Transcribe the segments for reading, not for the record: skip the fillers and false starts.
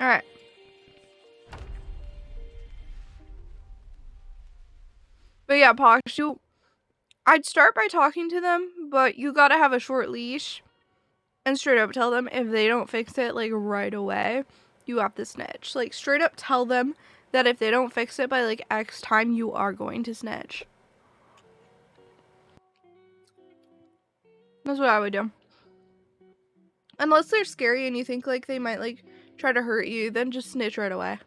Alright. But yeah, Pox, I'd start by talking to them, but you gotta have a short leash and straight up tell them if they don't fix it, like, right away, you have to snitch. Like, straight up tell them that if they don't fix it by, like, X time, you are going to snitch. That's what I would do. Unless they're scary and you think, like, they might, like, try to hurt you, then just snitch right away.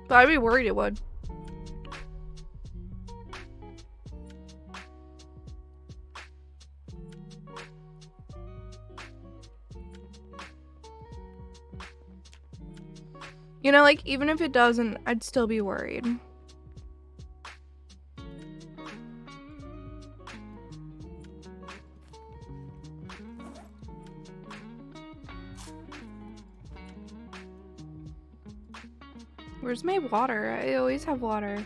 But I'd be worried it would. You know, like, even if it doesn't, I'd still be worried. Where's my water? I always have water.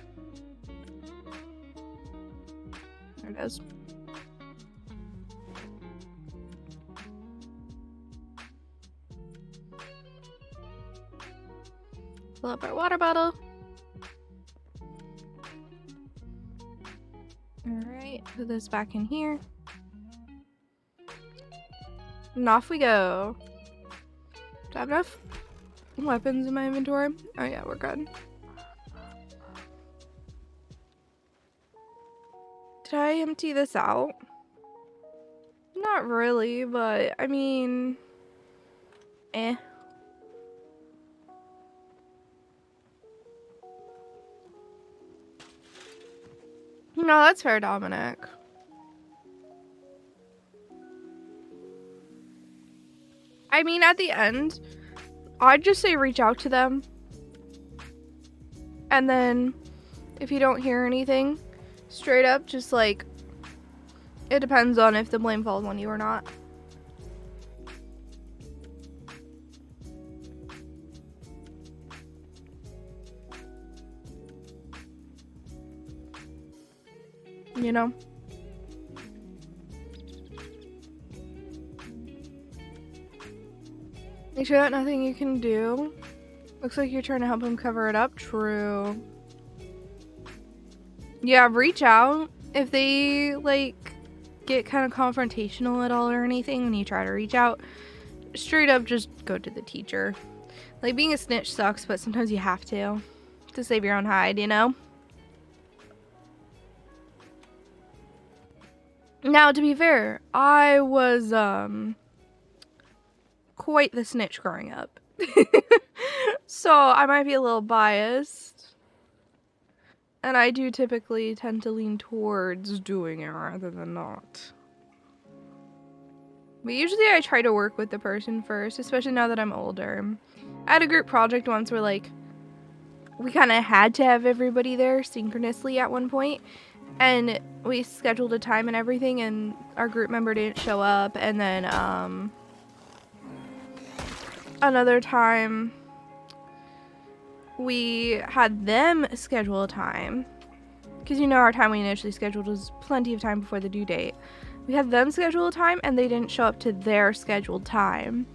There it is. Fill up our water bottle. Alright, put this back in here. And off we go. Do I have enough weapons in my inventory? Oh yeah, we're good. Did I empty this out? Not really, but I mean, eh. No, that's fair, Dominic. I mean, at the end, I'd just say reach out to them. And then, if you don't hear anything, straight up, just like, it depends on if the blame falls on you or not. You know? Make sure that nothing you can do. Looks like you're trying to help him cover it up. True. Yeah, reach out. If they, like, get kind of confrontational at all or anything when you try to reach out, straight up just go to the teacher. Like, being a snitch sucks, but sometimes you have to save your own hide, you know? Now, to be fair, I was, quite the snitch growing up. So, I might be a little biased. And I do typically tend to lean towards doing it rather than not. But usually I try to work with the person first, especially now that I'm older. I had a group project once where, like, we kind of had to have everybody there synchronously at one point. And we scheduled a time and everything, and our group member didn't show up. And then, another time, we had them schedule a time. Because, you know, our time we initially scheduled was plenty of time before the due date. We had them schedule a time, and they didn't show up to their scheduled time.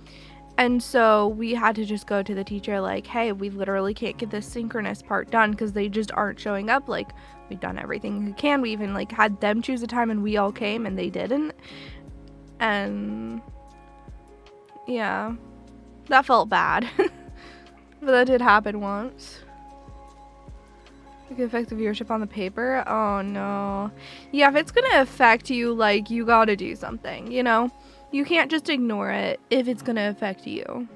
And so we had to just go to the teacher like, hey, we literally can't get this synchronous part done because they just aren't showing up. Like, we've done everything we can. We even, like, had them choose a time and we all came and they didn't. And yeah, that felt bad. But that did happen once. It could affect the viewership on the paper. Oh no. Yeah, if it's gonna affect you, like, you gotta do something, you know? You can't just ignore it if it's gonna affect you.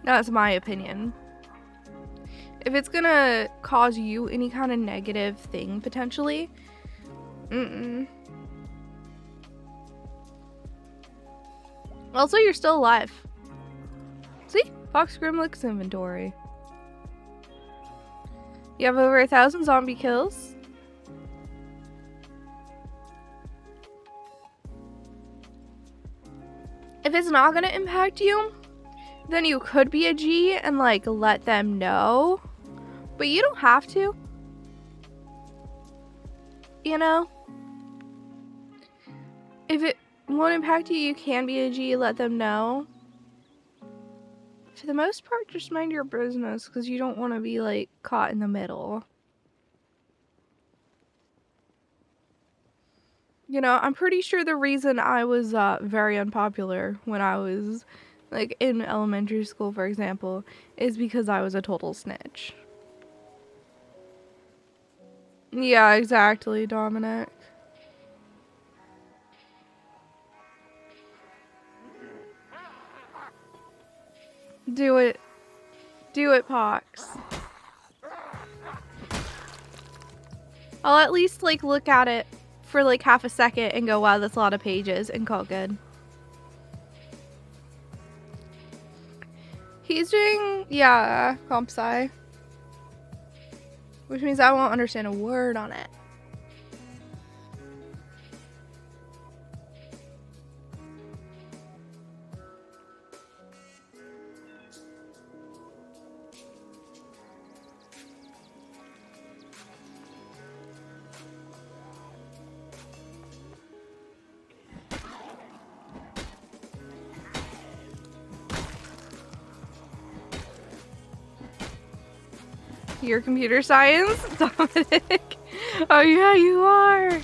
That's my opinion. If it's gonna cause you any kind of negative thing, potentially, Also, you're still alive. See? Fox Grimlick's inventory. You have over 1,000 zombie kills. If it's not gonna impact you, then you could be a G and like let them know, but you don't have to, you know? If it won't impact you, you can be a G, let them know. For the most part, just mind your business because you don't want to be like caught in the middle. You know, I'm pretty sure the reason I was very unpopular when I was like in elementary school, for example, is because I was a total snitch. Yeah, exactly, Dominic. Do it. Do it, Pox. I'll at least like look at it for like half a second and go, wow, that's a lot of pages, and call good. He's doing, yeah, comp sci, which means I won't understand a word on it. You're computer science, Dominic. Oh yeah, you are.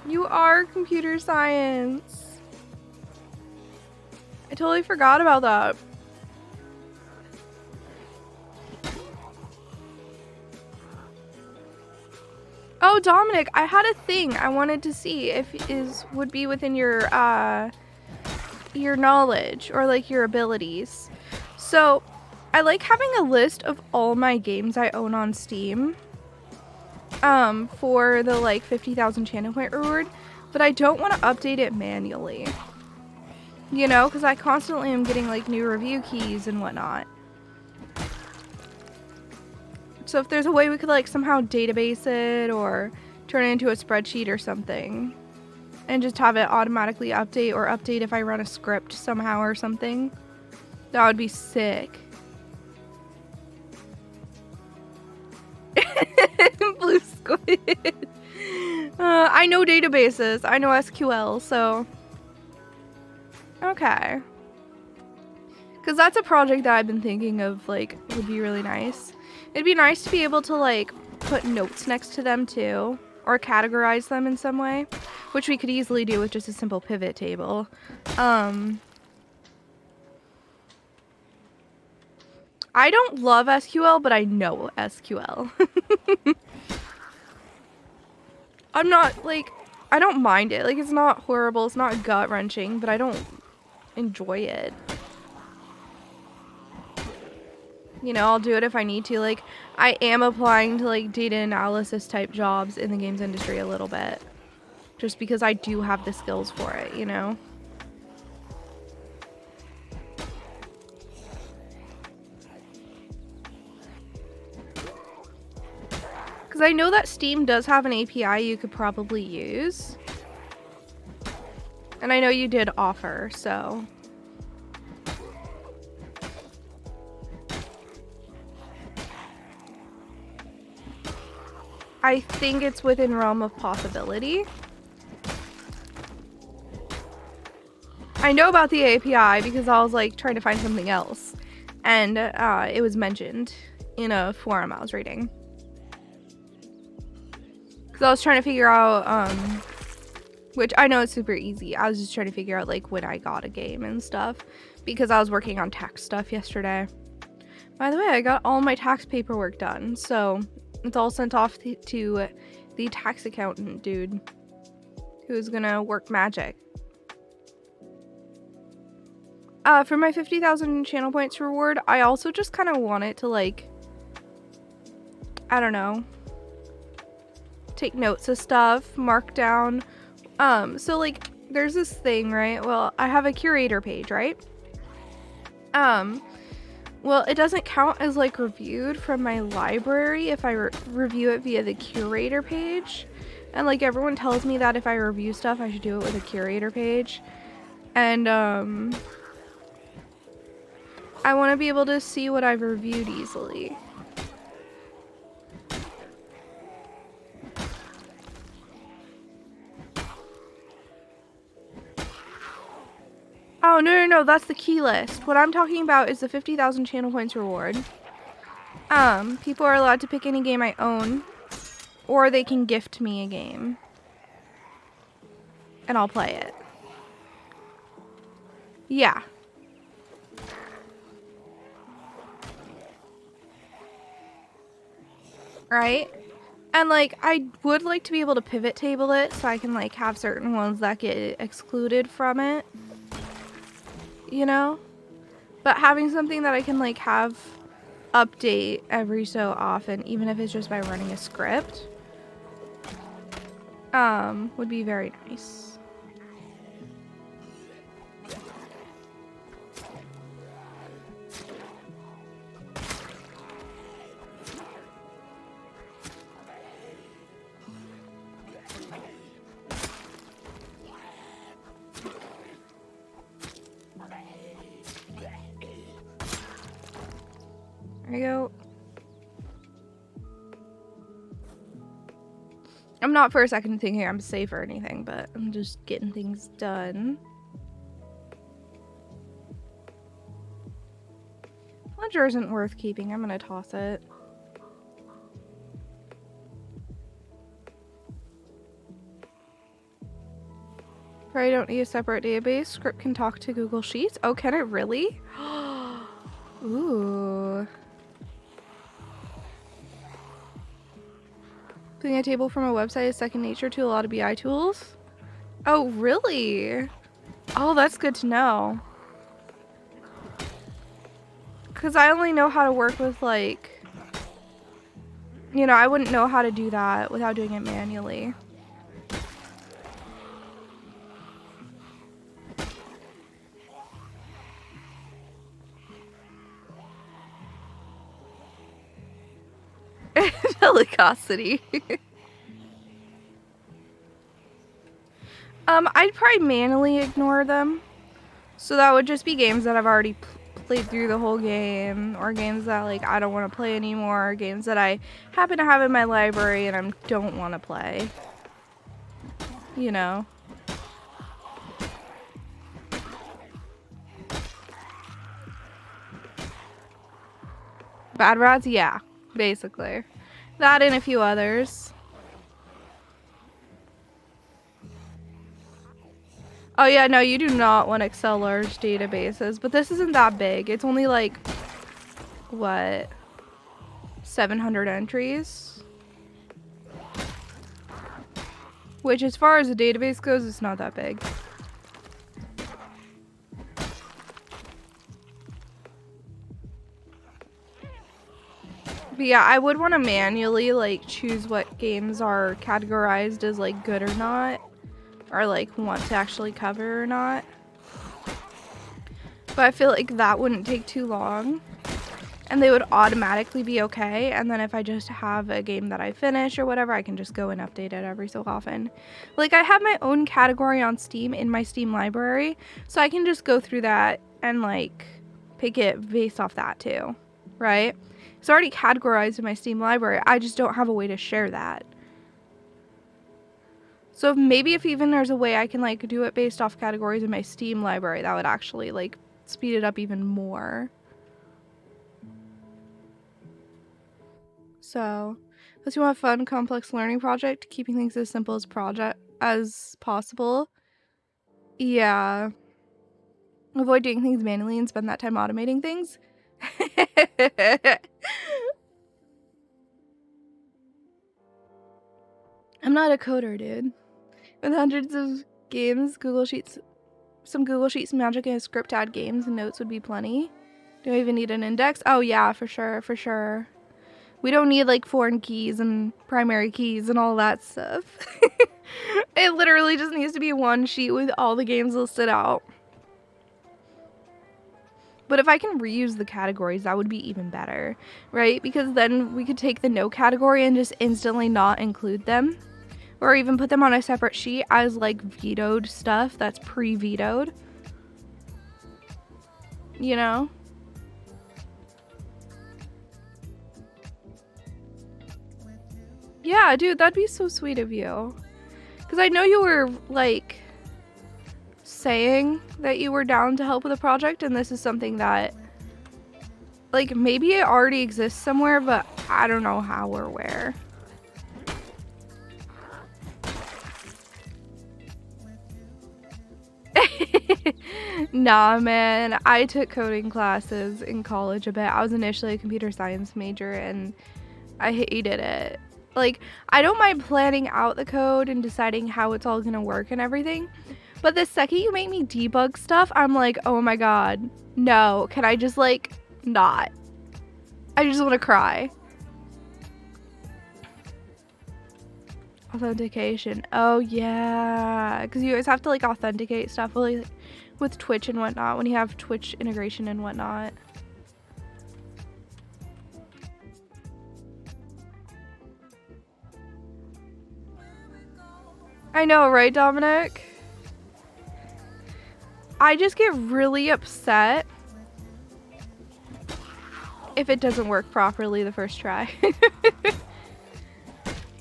You are computer science. I totally forgot about that. Oh, Dominic, I had a thing I wanted to see if would be within your knowledge or like your abilities. So, I like having a list of all my games I own on Steam for the like 50,000 channel point reward, but I don't want to update it manually. You know, because I constantly am getting like new review keys and whatnot. So if there's a way we could like somehow database it or turn it into a spreadsheet or something and just have it automatically update or update if I run a script somehow or something, that would be sick. Blue squid. I know databases. I know SQL, so okay. Because that's a project that I've been thinking of, like, would be really nice. It'd be nice to be able to, like, put notes next to them, too. Or categorize them in some way. Which we could easily do with just a simple pivot table. I don't love SQL, but I know SQL. I'm not, like, I don't mind it. Like, it's not horrible. It's not gut-wrenching, but I don't enjoy it. You know, I'll do it if I need to. Like, I am applying to, like, data analysis type jobs in the games industry a little bit. Just because I do have the skills for it, you know? Because I know that Steam does have an API you could probably use. And I know you did offer, so... I think it's within realm of possibility. I know about the API because I was like trying to find something else. And it was mentioned in a forum I was reading. Because I was trying to figure out, which I know it's super easy. I was just trying to figure out like when I got a game and stuff. Because I was working on tax stuff yesterday. By the way, I got all my tax paperwork done. So... it's all sent off to the tax accountant dude who's gonna work magic. For my 50,000 channel points reward, I also just kind of want it to like, I don't know, take notes of stuff, mark down. So like there's this thing, right? Well, I have a curator page, right? Well, it doesn't count as, like, reviewed from my library if I review it via the curator page. And, like, everyone tells me that if I review stuff, I should do it with a curator page. And, I want to be able to see what I've reviewed easily. Oh, no, that's the key list. What I'm talking about is the 50,000 channel points reward. People are allowed to pick any game I own, or they can gift me a game. And I'll play it. Yeah. Right? And, like, I would like to be able to pivot table it so I can, like, have certain ones that get excluded from it. You know? But having something that I can, like, have update every so often, even if it's just by running a script, would be very nice. There you go. I'm not for a second thinking I'm safe or anything, but I'm just getting things done. Ledger isn't worth keeping. I'm gonna toss it. Probably don't need a separate database. Script can talk to Google Sheets. Oh, can it really? Ooh. Putting a table from a website is second nature to a lot of BI tools. Oh, really? Oh, that's good to know. Because I only know how to work with, like, you know, I wouldn't know how to do that without doing it manually. Delicosity. I'd probably manually ignore them. So that would just be games that I've already played through the whole game, or games that, like, I don't want to play anymore, or games that I happen to have in my library and I don't want to play. You know. Bad Rats? Yeah, basically. That and a few others. Oh yeah, no, you do not want Excel large databases, but this isn't that big. It's only like, what, 700 entries? Which, as far as the database goes, it's not that big. But yeah, I would want to manually, like, choose what games are categorized as, like, good or not. Or, like, want to actually cover or not. But I feel like that wouldn't take too long. And they would automatically be okay. And then if I just have a game that I finish or whatever, I can just go and update it every so often. Like, I have my own category on Steam in my Steam library. So I can just go through that and, like, pick it based off that too. Right? It's already categorized in my Steam library. I just don't have a way to share that. So maybe if even there's a way I can, like, do it based off categories in my Steam library, that would actually, like, speed it up even more. So, unless you want a fun, complex learning project, keeping things as simple as possible. Yeah. Avoid doing things manually and spend that time automating things. I'm not a coder, dude. With hundreds of games, some Google Sheets magic and script to add games and notes would be plenty. Do I even need an index? Oh yeah, for sure. We don't need, like, foreign keys and primary keys and all that stuff. It literally just needs to be one sheet with all the games listed out. But if I can reuse the categories, that would be even better, right? Because then we could take the no category and just instantly not include them. Or even put them on a separate sheet as, like, vetoed stuff that's pre-vetoed. You know? Yeah, dude, that'd be so sweet of you. Because I know you were, like, saying that you were down to help with a project, and this is something that, like, maybe it already exists somewhere, but I don't know how or where. Nah, man. I took coding classes in college a bit. I was initially a computer science major, and I hated it. Like, I don't mind planning out the code and deciding how it's all gonna work and everything, but the second you make me debug stuff, I'm like, oh my god, no. Can I just, like, not? I just want to cry. Authentication. Oh, yeah. Because you always have to, like, authenticate stuff with Twitch and whatnot when you have Twitch integration and whatnot. I know, right, Dominic? I just get really upset if it doesn't work properly the first try.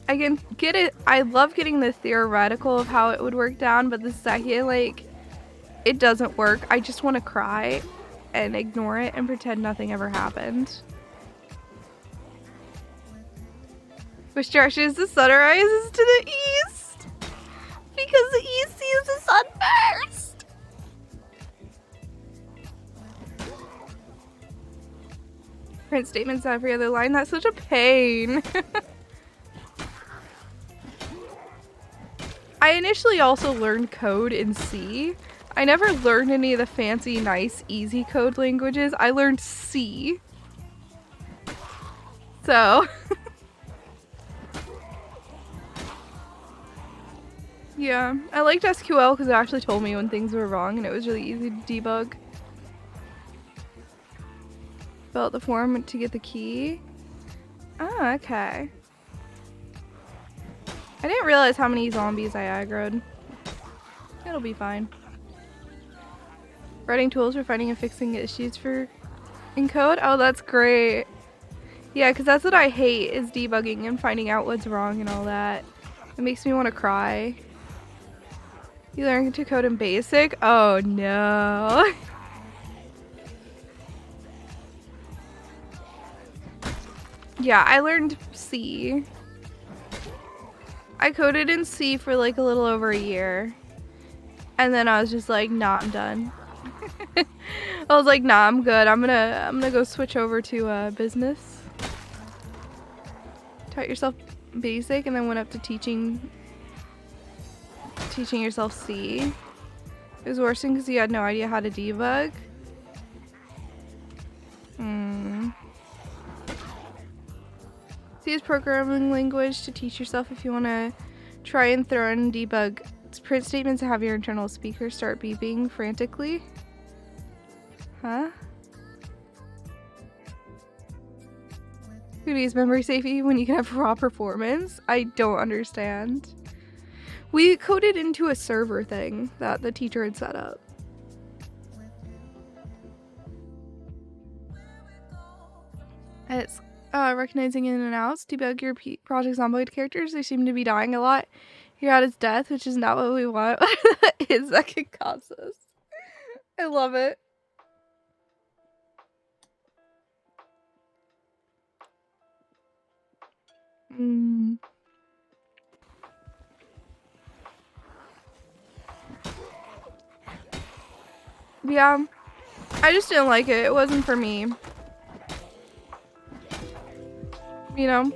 I can get it. I love getting the theoretical of how it would work down, but the second, like, it doesn't work, I just want to cry and ignore it and pretend nothing ever happened. Which direction is the sun rises? To the east! Because the east sees the sun first! Print statements on every other line. That's such a pain. I initially also learned code in C. I never learned any of the fancy, nice, easy code languages. I learned C. So... yeah, I liked SQL because it actually told me when things were wrong and it was really easy to debug. Fill out the form to get the key. Oh, okay. I didn't realize how many zombies I aggroed. It'll be fine. Writing tools for finding and fixing issues in code? Oh, that's great. Yeah, because that's what I hate is debugging and finding out what's wrong and all that. It makes me want to cry. You learn to code in BASIC? Oh no. Yeah, I learned C. I coded in C for like a little over a year. And then I was just like, nah, I'm done. I was like, nah, I'm good. I'm gonna go switch over to business. Taught yourself BASIC and then went up to teaching yourself C. It was worsening because you had no idea how to debug. Use programming language to teach yourself if you want to try and throw in debug print statements and have your internal speaker start beeping frantically. Huh? Who needs memory safety when you can have raw performance? I don't understand. We coded into a server thing that the teacher had set up. It's recognizing in and outs. Debug your Project Zomboid characters. They seem to be dying a lot. You're at his death, which is not what we want. That is that could cause us. I love it. Yeah, I just didn't like it. It wasn't for me. You know,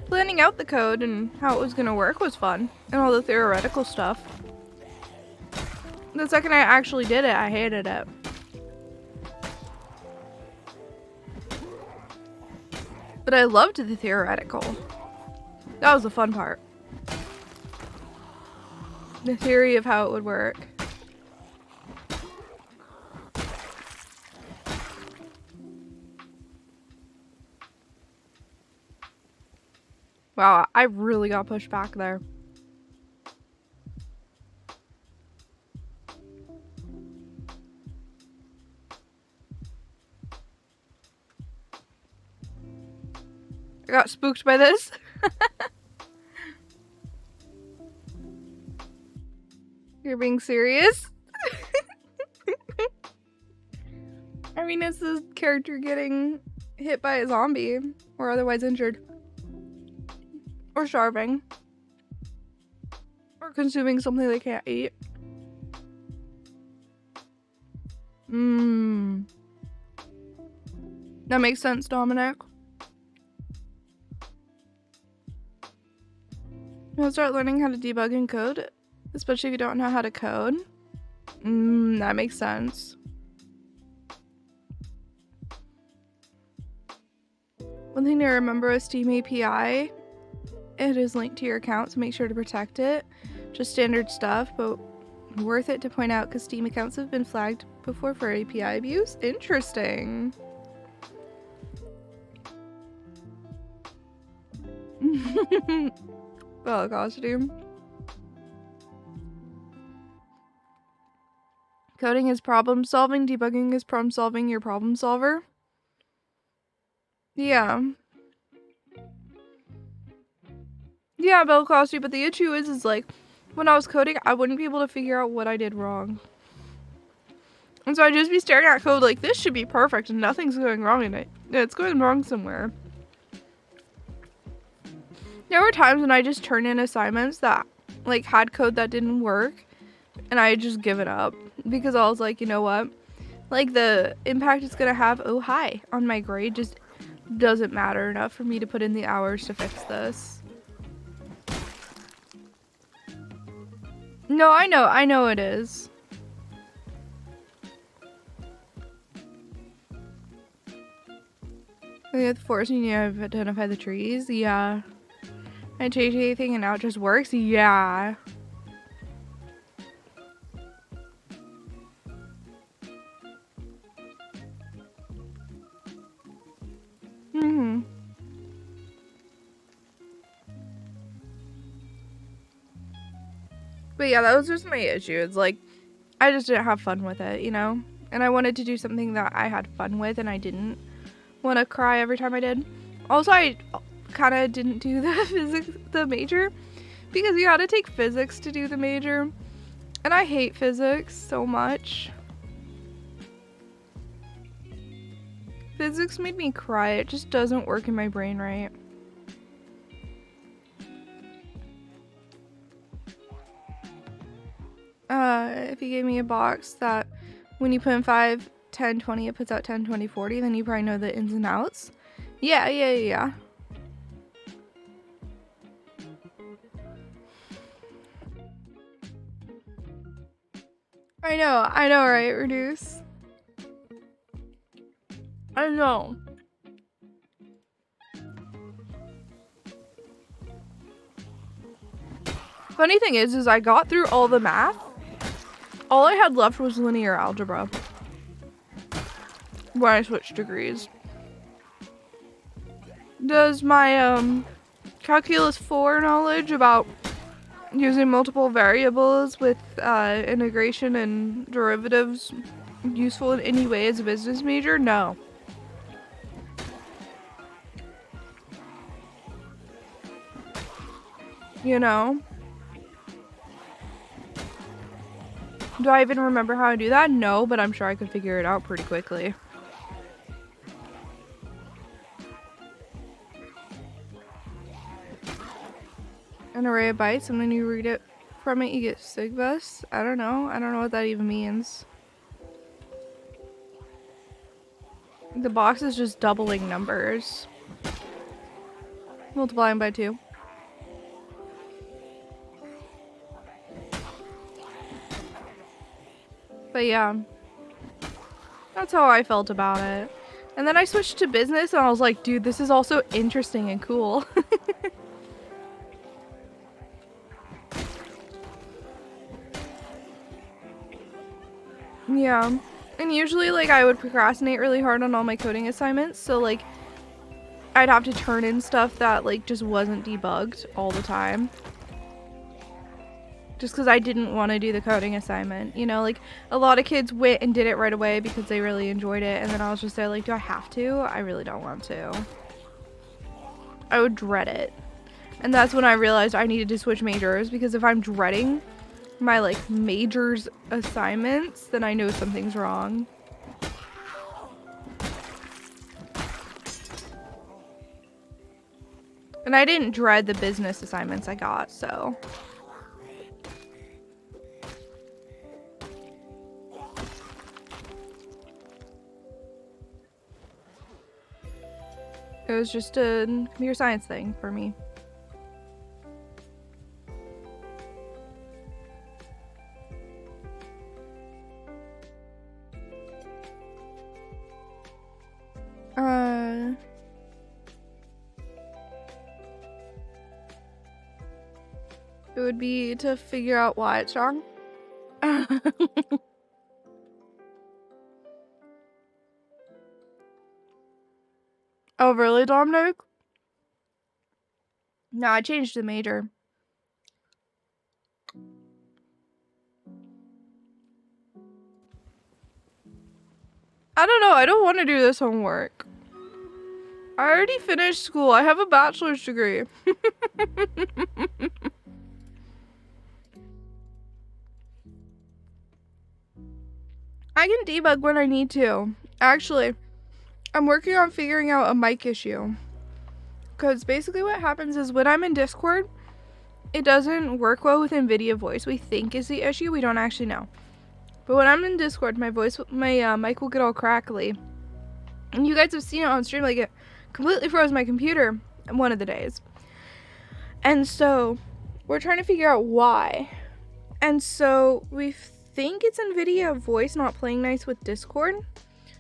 planning out the code and how it was gonna work was fun, and all the theoretical stuff. The second I actually did it, I hated it. But I loved the theoretical. That was the fun part. The theory of how it would work. Wow, I really got pushed back there. I got spooked by this. You're being serious? I mean, it's this character getting hit by a zombie or otherwise injured. Or starving. Or consuming something they can't eat. That makes sense, Dominic. You'll start learning how to debug and code, especially if you don't know how to code. That makes sense. One thing to remember with Steam API, it is linked to your account, so make sure to protect it. Just standard stuff, but worth it to point out because Steam accounts have been flagged before for API abuse. Interesting. Oh, costume. Coding is problem solving, debugging is problem solving, you're problem solver. Yeah. Yeah, Bell costume, but the issue is like, when I was coding, I wouldn't be able to figure out what I did wrong. And so I'd just be staring at code like, this should be perfect and nothing's going wrong in it. It's going wrong somewhere. There were times when I just turned in assignments that like had code that didn't work and I just give it up because I was like, you know what? Like the impact it's gonna have, on my grade just doesn't matter enough for me to put in the hours to fix this. No, I know it is. With forcing you to identify the trees, yeah. I change anything and now it just works, yeah. But yeah, that was just my issue. It's like, I just didn't have fun with it, you know? And I wanted to do something that I had fun with and I didn't want to cry every time I did. Also, I kind of didn't do the major because you had to take physics to do the major. And I hate physics so much. Physics made me cry. It just doesn't work in my brain right. If you gave me a box that when you put in 5, 10, 20, it puts out 10, 20, 40, then you probably know the ins and outs. Yeah. I know, right, Reduce? I know. Funny thing is I got through all the math. All I had left was linear algebra when I switched degrees. Does my calculus 4 knowledge about using multiple variables with integration and derivatives useful in any way as a business major? No. You know? Do I even remember how to do that? No, but I'm sure I could figure it out pretty quickly. An array of bytes, and when you read it from it, you get SIGBUS. I don't know what that even means. The box is just doubling numbers. Multiplying by 2. But yeah, that's how I felt about it. And then I switched to business and I was like, dude, this is also interesting and cool. Yeah. And usually like I would procrastinate really hard on all my coding assignments. So like I'd have to turn in stuff that like just wasn't debugged all the time. Just because I didn't want to do the coding assignment, you know, like a lot of kids went and did it right away because they really enjoyed it, and then I was just there like, do I have to? I really don't want to. I would dread it. And that's when I realized I needed to switch majors, because if I'm dreading my like majors assignments, then I know something's wrong. And I didn't dread the business assignments I got, so. It was just a computer science thing for me. It would be to figure out why it's wrong. Oh, really, Dominic? No, I changed the major. I don't know. I don't want to do this homework. I already finished school. I have a bachelor's degree. I can debug when I need to. Actually, I'm working on figuring out a mic issue. Because basically what happens is when I'm in Discord, it doesn't work well with NVIDIA voice. We think is the issue. We don't actually know. But when I'm in Discord, my mic will get all crackly. And you guys have seen it on stream. Like, it completely froze my computer one of the days. And so we're trying to figure out why. And so we think it's NVIDIA voice not playing nice with Discord.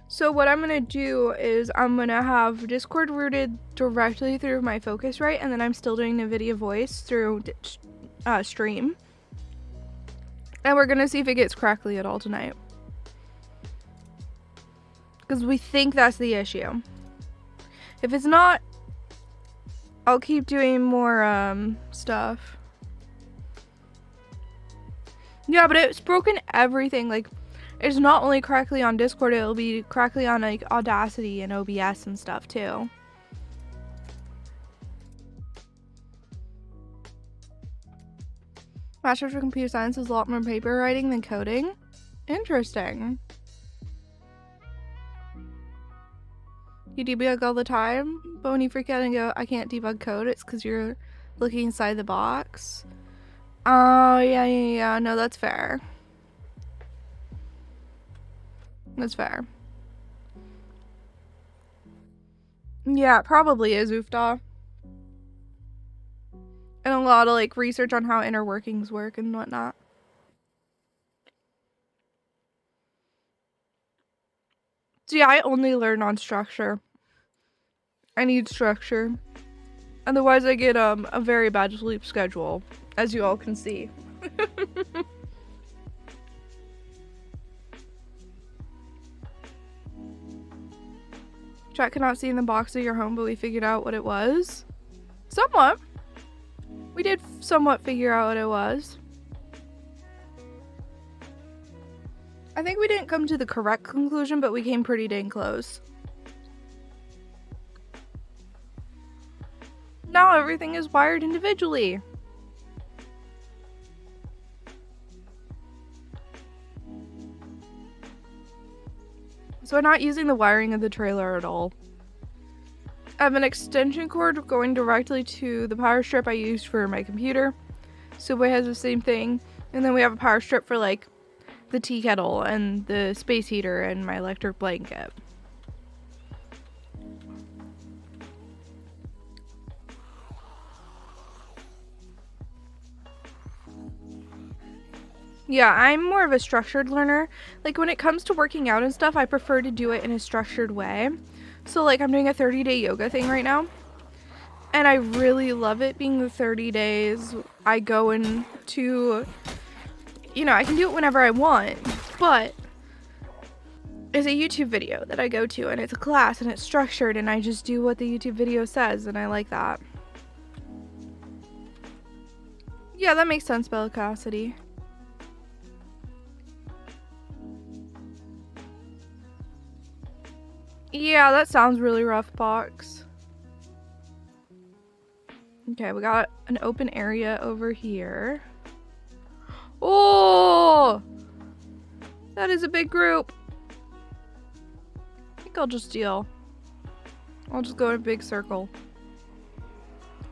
So what I'm going to do is I'm going to have Discord routed directly through my Focusrite, and then I'm still doing NVIDIA voice through stream. And we're going to see if it gets crackly at all tonight. Because we think that's the issue. If it's not, I'll keep doing more stuff. Yeah, but it's broken everything. Like, it's not only crackly on Discord, it'll be crackly on like Audacity and OBS and stuff too. Master's for Computer Science is a lot more paper writing than coding. Interesting. You debug all the time, but when you freak out and go, I can't debug code, it's because you're looking inside the box. Oh, yeah. No, that's fair. That's fair. Yeah, it probably is Oofda. And a lot of like research on how inner workings work and whatnot. So yeah, I only learn on structure. I need structure. Otherwise I get a very bad sleep schedule, as you all can see. Chat cannot see in the box of your home, but we figured out what it was. Somewhat. We did somewhat figure out what it was. I think we didn't come to the correct conclusion, but we came pretty dang close. Now everything is wired individually. So I'm not using the wiring of the trailer at all. I have an extension cord going directly to the power strip I used for my computer. Suwey has the same thing. And then we have a power strip for like the tea kettle and the space heater and my electric blanket. Yeah, I'm more of a structured learner. Like when it comes to working out and stuff, I prefer to do it in a structured way. So like I'm doing a 30-day yoga thing right now. And I really love it being the 30 days. I go into, you know, I can do it whenever I want, but it's a YouTube video that I go to and it's a class and it's structured and I just do what the YouTube video says and I like that. Yeah, that makes sense, Bellicosity. Yeah, that sounds really rough, Box. Okay, we got an open area over here. Oh! That is a big group. I think I'll just deal. I'll just go in a big circle.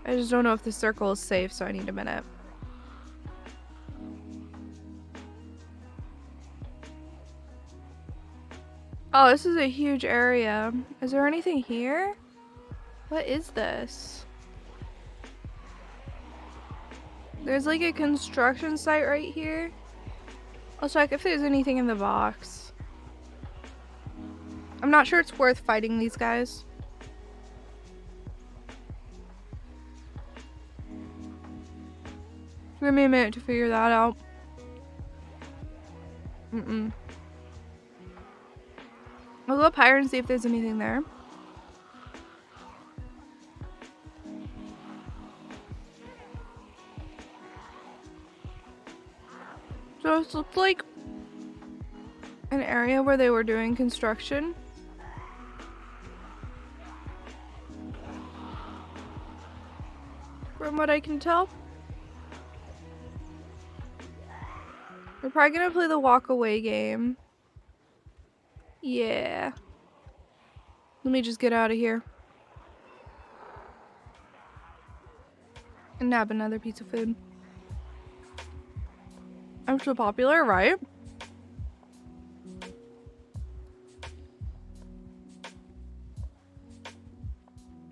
I just don't know if the circle is safe, so I need a minute. Oh, this is a huge area. Is there anything here? What is this? There's like a construction site right here. I'll check if there's anything in the box. I'm not sure it's worth fighting these guys. Give me a minute to figure that out. I'll go up higher and see if there's anything there. So this looks like an area where they were doing construction. From what I can tell. We're probably gonna play the walk away game. Yeah. Let me just get out of here. And nab another piece of food. I'm so popular, right?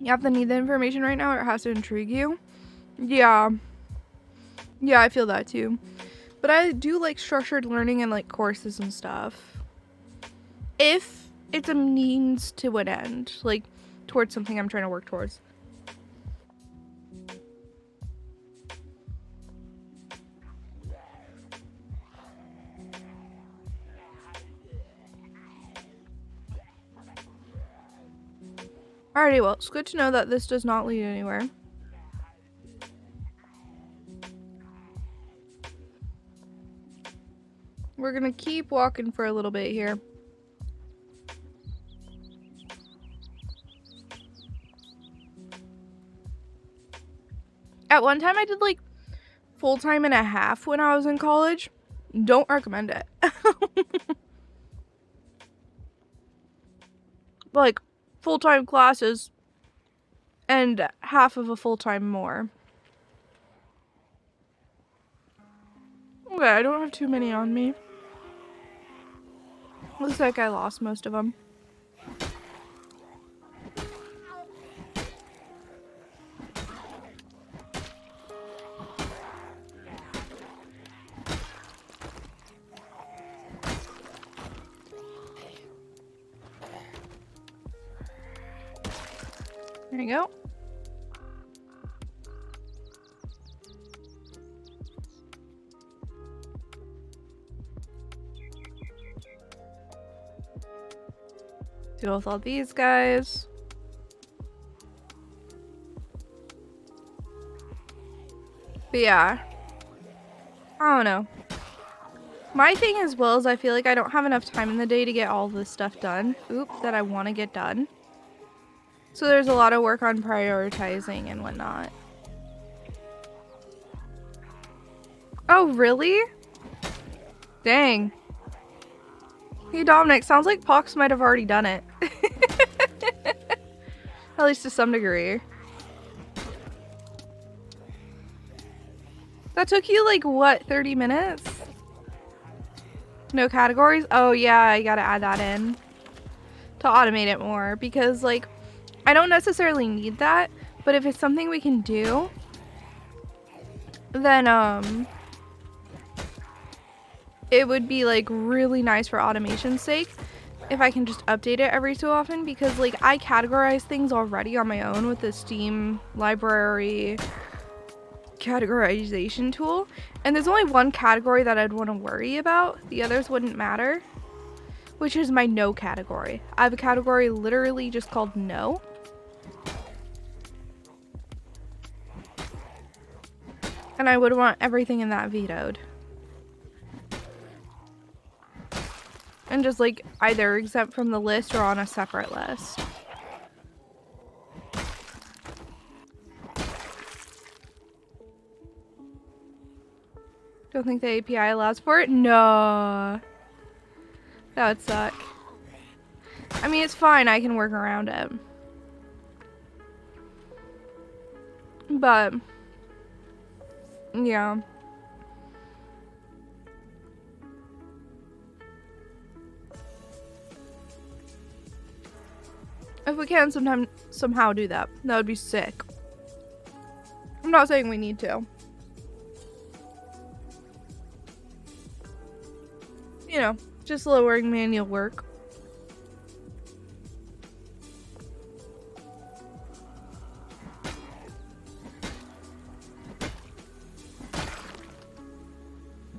You have to need the information right now or it has to intrigue you. Yeah. Yeah, I feel that too. But I do like structured learning and like courses and stuff. If it's a means to an end, like towards something I'm trying to work towards. Alrighty, well, it's good to know that this does not lead anywhere. We're gonna keep walking for a little bit here. At one time I did like full-time and a half when I was in college. Don't recommend it. Like full-time classes and half of a full-time more. Okay, I don't have too many on me. Looks like I lost most of them. There you go. Deal with all these guys. But yeah. I don't know. My thing as well is I feel like I don't have enough time in the day to get all this stuff done. That I want to get done. So there's a lot of work on prioritizing and whatnot. Oh, really? Dang. Hey, Dominic, sounds like Pox might have already done it. At least to some degree. That took you like, what, 30 minutes? No categories? Oh yeah, I gotta add that in. To automate it more. Because, like, I don't necessarily need that. But if it's something we can do, then, it would be like really nice for automation's sake if I can just update it every so often, because like I categorize things already on my own with the Steam library categorization tool, and there's only one category that I'd want to worry about. The others wouldn't matter, which is my no category. I have a category literally just called no. And I would want everything in that vetoed. And just like either exempt from the list or on a separate list. Don't think the API allows for it? No. That would suck. I mean, it's fine. I can work around it. But, yeah. If we can somehow do that, that would be sick. I'm not saying we need to. You know, just lowering manual work.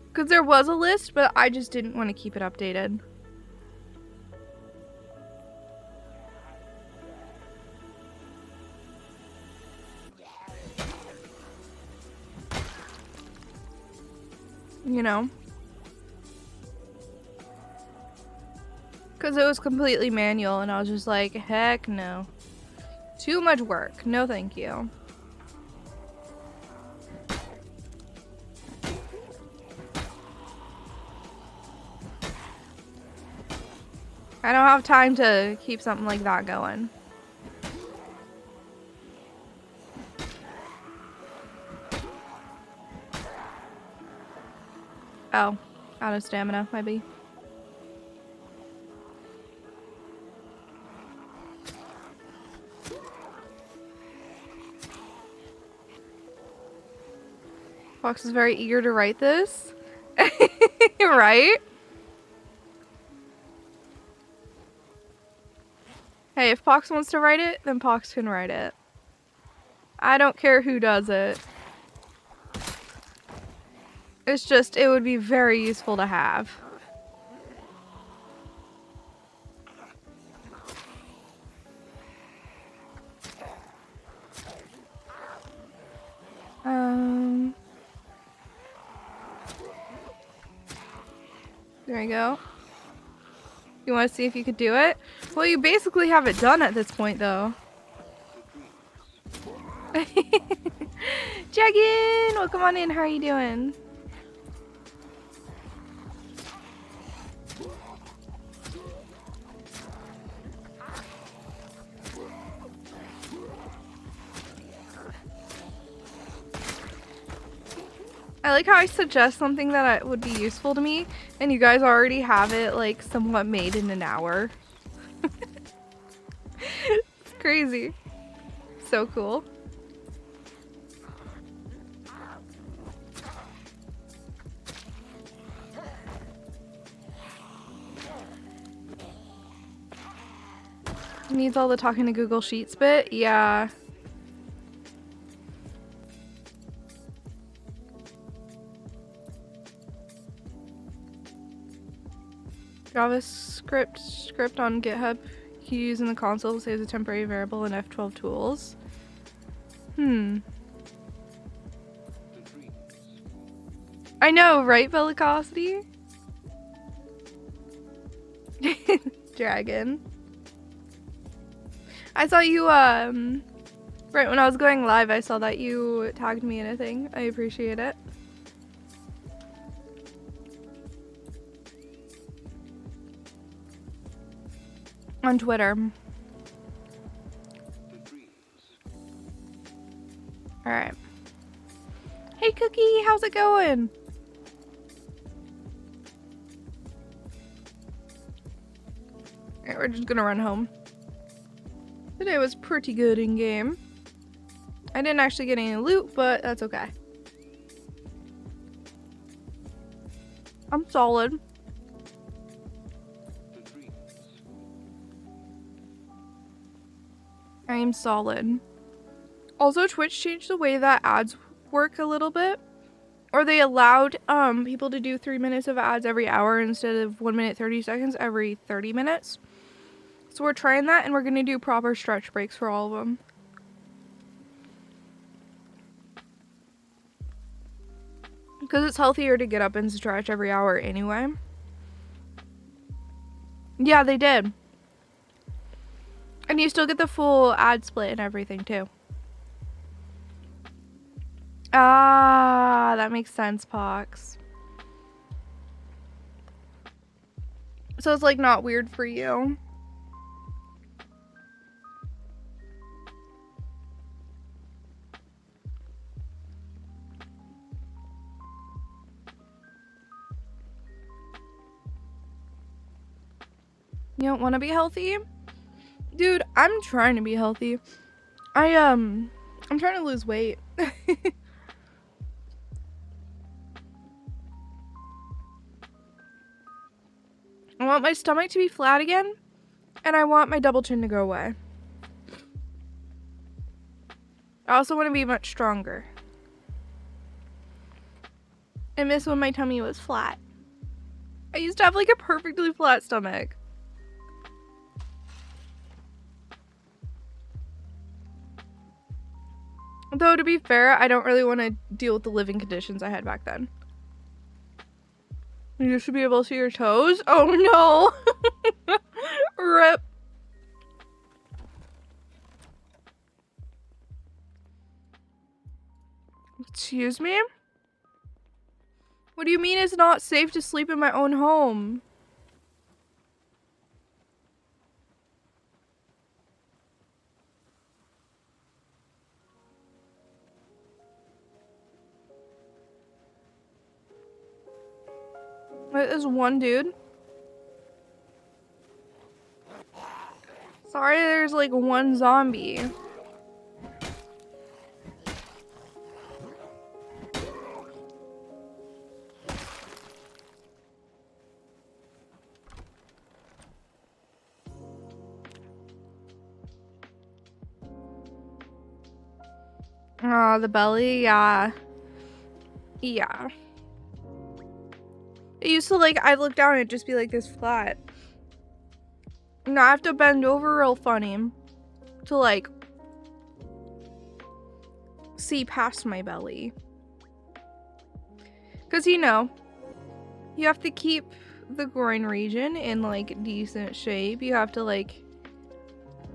Because there was a list, but I just didn't want to keep it updated. You know? Because it was completely manual, and I was just like, heck no. Too much work. No thank you. I don't have time to keep something like that going. Oh, out of stamina, maybe. Fox is very eager to write this. Right? Hey, if Pox wants to write it, then Pox can write it. I don't care who does it. It's just, it would be very useful to have. There you go. You want to see if you could do it? Well, you basically have it done at this point, though. Jaggin! Welcome on in. How are you doing? I like how I suggest something that would be useful to me, and you guys already have it, like, somewhat made in an hour. It's crazy. So cool. Needs all the talking to Google Sheets bit? Yeah. JavaScript script on GitHub you use in the console saves a temporary variable in F12 tools. I know, right, Bellicosity? Dragon. I saw you, right when I was going live, I saw that you tagged me in a thing. I appreciate it. On Twitter. Alright. Hey Cookie, how's it going? Alright, we're just gonna run home. Today was pretty good in game. I didn't actually get any loot, but that's okay. I'm solid. I am solid. Also, Twitch changed the way that ads work a little bit. Or they allowed people to do 3 minutes of ads every hour instead of 1 minute 30 seconds every 30 minutes. So we're trying that, and we're going to do proper stretch breaks for all of them. Because it's healthier to get up and stretch every hour anyway. Yeah, they did. And you still get the full ad split and everything too. Ah, that makes sense, Pox. So it's like not weird for you. You don't want to be healthy? Dude, I'm trying to be healthy. I'm trying to lose weight. I want my stomach to be flat again, and I want my double chin to go away. I also want to be much stronger. I miss when my tummy was flat. I used to have like a perfectly flat stomach. Though, to be fair, I don't really want to deal with the living conditions I had back then. You should be able to see your toes? Oh no! Rip. Excuse me? What do you mean it's not safe to sleep in my own home? Wait, there's one dude? Sorry, there's like one zombie. Oh, the belly, yeah. Yeah. It used to like, I'd look down and it'd just be like this flat. Now I have to bend over real funny to like see past my belly. Cause you know, you have to keep the groin region in like decent shape. You have to like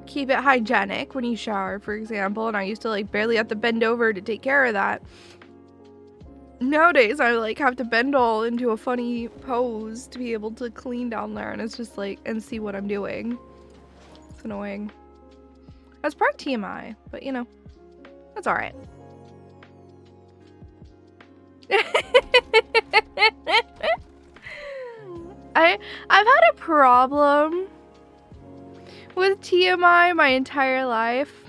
keep it hygienic when you shower, for example, and I used to like barely have to bend over to take care of that. Nowadays I like have to bend all into a funny pose to be able to clean down there, and it's just like, and see what I'm doing. It's annoying. That's part TMI, but you know, that's all right. I've had a problem with TMI my entire life.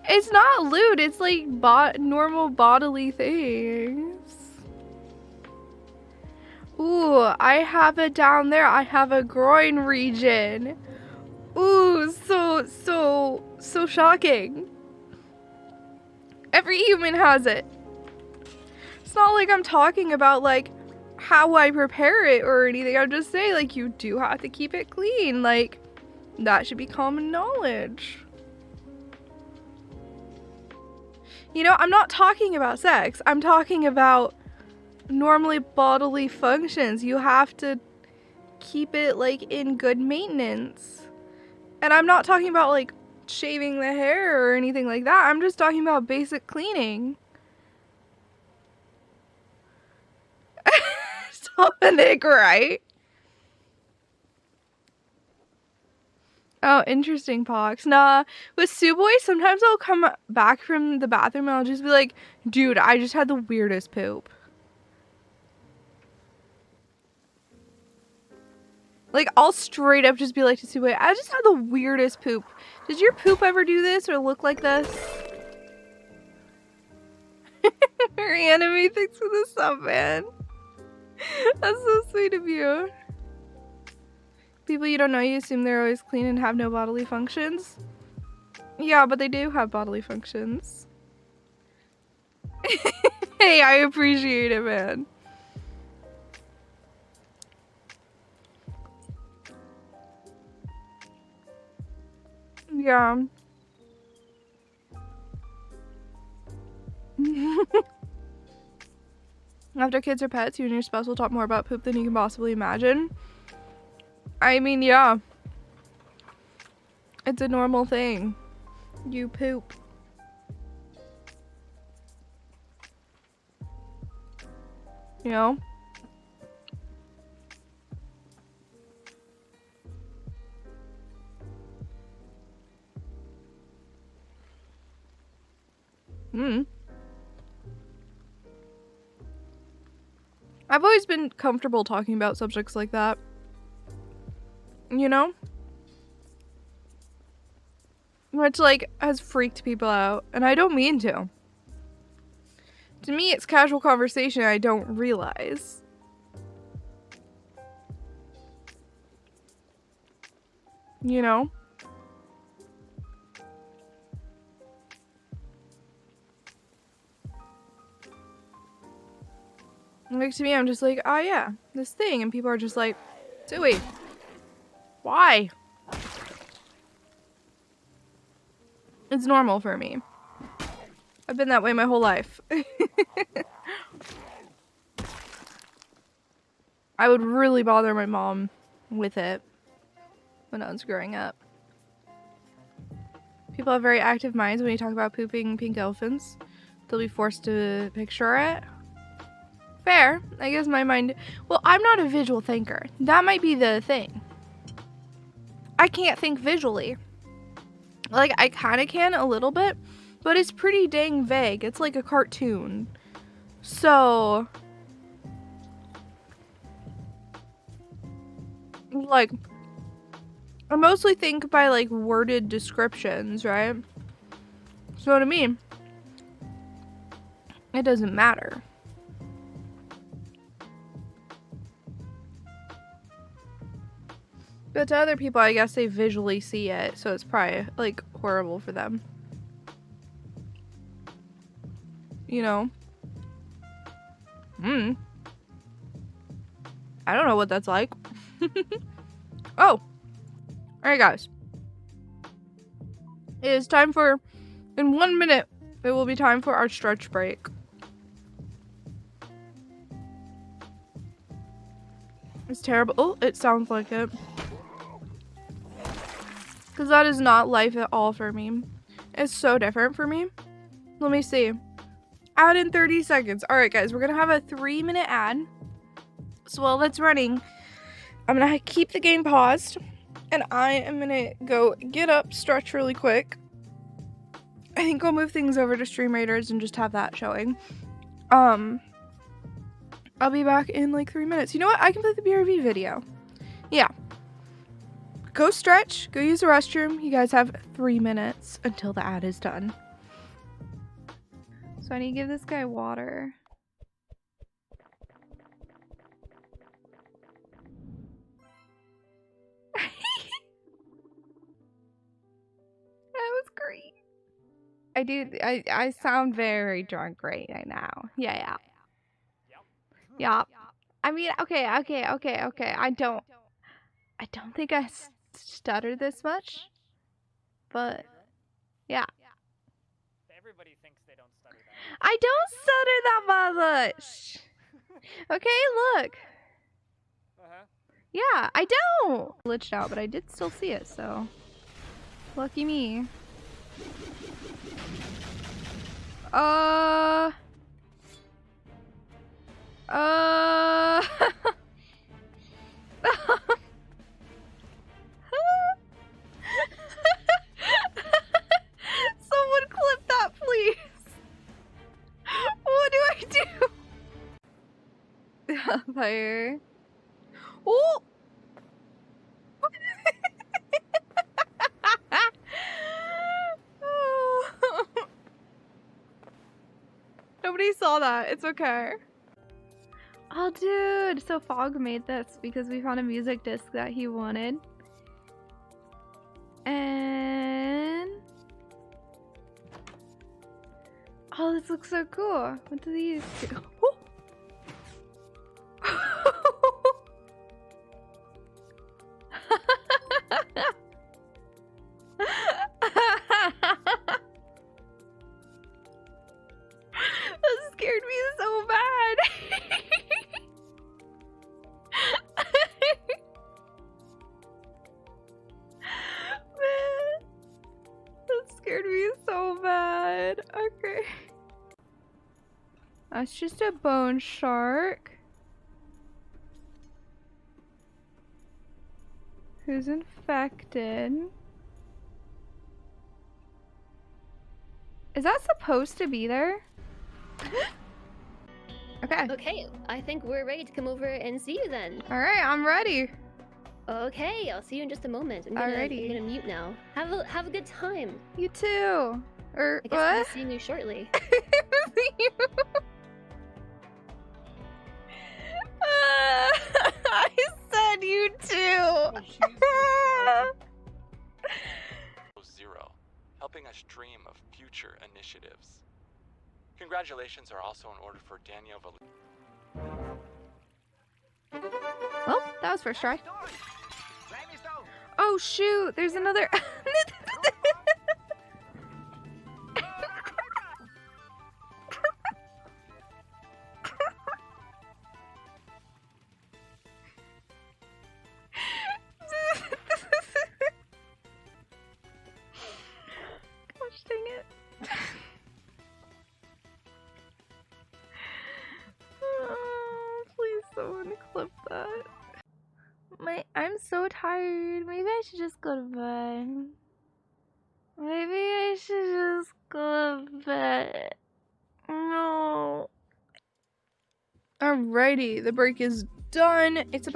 It's not lewd, it's like normal bodily things. Ooh, I have it down there. I have a groin region. Ooh, so shocking. Every human has it. It's not like I'm talking about like how I prepare it or anything. I'm just saying like you do have to keep it clean. Like that should be common knowledge. You know, I'm not talking about sex. I'm talking about normally bodily functions. You have to keep it like in good maintenance. And I'm not talking about like shaving the hair or anything like that. I'm just talking about basic cleaning. Dominic, right? Oh, interesting, Pox. Nah, with Suwey, sometimes I'll come back from the bathroom and I'll just be like, dude, I just had the weirdest poop. Like, I'll straight up just be like to Suwey, I just had the weirdest poop. Did your poop ever do this or look like this? Reanimate, thanks for the sub, man. That's so sweet of you. People you don't know, you assume they're always clean and have no bodily functions. Yeah, but they do have bodily functions. Hey, I appreciate it, man. Yeah. After kids or pets, you and your spouse will talk more about poop than you can possibly imagine. I mean, yeah. It's a normal thing. You poop. You know? Mm. I've always been comfortable talking about subjects like that. You know? Which, like, has freaked people out. And I don't mean to. To me, it's casual conversation I don't realize. You know? Like, to me, I'm just like, oh yeah, this thing. And people are just like, Suwey, why? It's normal for me. I've been that way my whole life. I would really bother my mom with it when I was growing up. People have very active minds when you talk about pooping pink elephants. They'll be forced to picture it. Fair. I guess my mind... Well, I'm not a visual thinker. That might be the thing. I can't think visually. Like, I kind of can a little bit, but it's pretty dang vague. It's like a cartoon. So... like... I mostly think by, like, worded descriptions, right? So what I mean, it doesn't matter. But to other people, I guess they visually see it, so it's probably, like, horrible for them. You know? I don't know what that's like. Oh! Alright, guys. It is time for... in 1 minute, it will be time for our stretch break. It's terrible. Oh, it sounds like it. Because that is not life at all for me. It's so different for me. Let me see. Ad in 30 seconds. Alright, guys. We're going to have a 3-minute ad. So while that's running, I'm going to keep the game paused. And I am going to go get up, stretch really quick. I think I'll move things over to Stream Raiders and just have that showing. I'll be back in like 3 minutes. You know what? I can play the BRV video. Yeah. Go stretch. Go use the restroom. You guys have 3 minutes until the ad is done. So I need to give this guy water. That was great. I sound very drunk right now. Yeah. Yeah. I mean, okay. I don't think I stutter this much, but yeah. Everybody thinks they don't stutter that much. I don't stutter that much. Okay, look. Yeah, I don't. Glitched out, but I did still see it, so lucky me. Someone clip that, please. What do I do? Fire. Oh! Nobody saw that. It's okay. Oh, dude. So Fog made this because we found a music disc that he wanted. And... oh, this looks so cool. What do these do? Oh. That scared me so bad. Man, that scared me so bad. Okay. That's just a bone shark. Who's infected? Is that supposed to be there? Okay. Okay, I think we're ready to come over and see you then. All right, I'm ready. Okay, I'll see you in just a moment. I'm gonna mute now. Have a good time. You too. Or I guess I'll be what? seeing you shortly. I said you too. Zero, helping us dream of future initiatives. Congratulations are also in order for Daniel Well, that was first try. Oh shoot, there's another. Gosh dang it. Oh, please someone clip that. I'm so tired. Maybe I should just go to bed. Maybe I should just go to bed. No. Alrighty, the break is done. It's about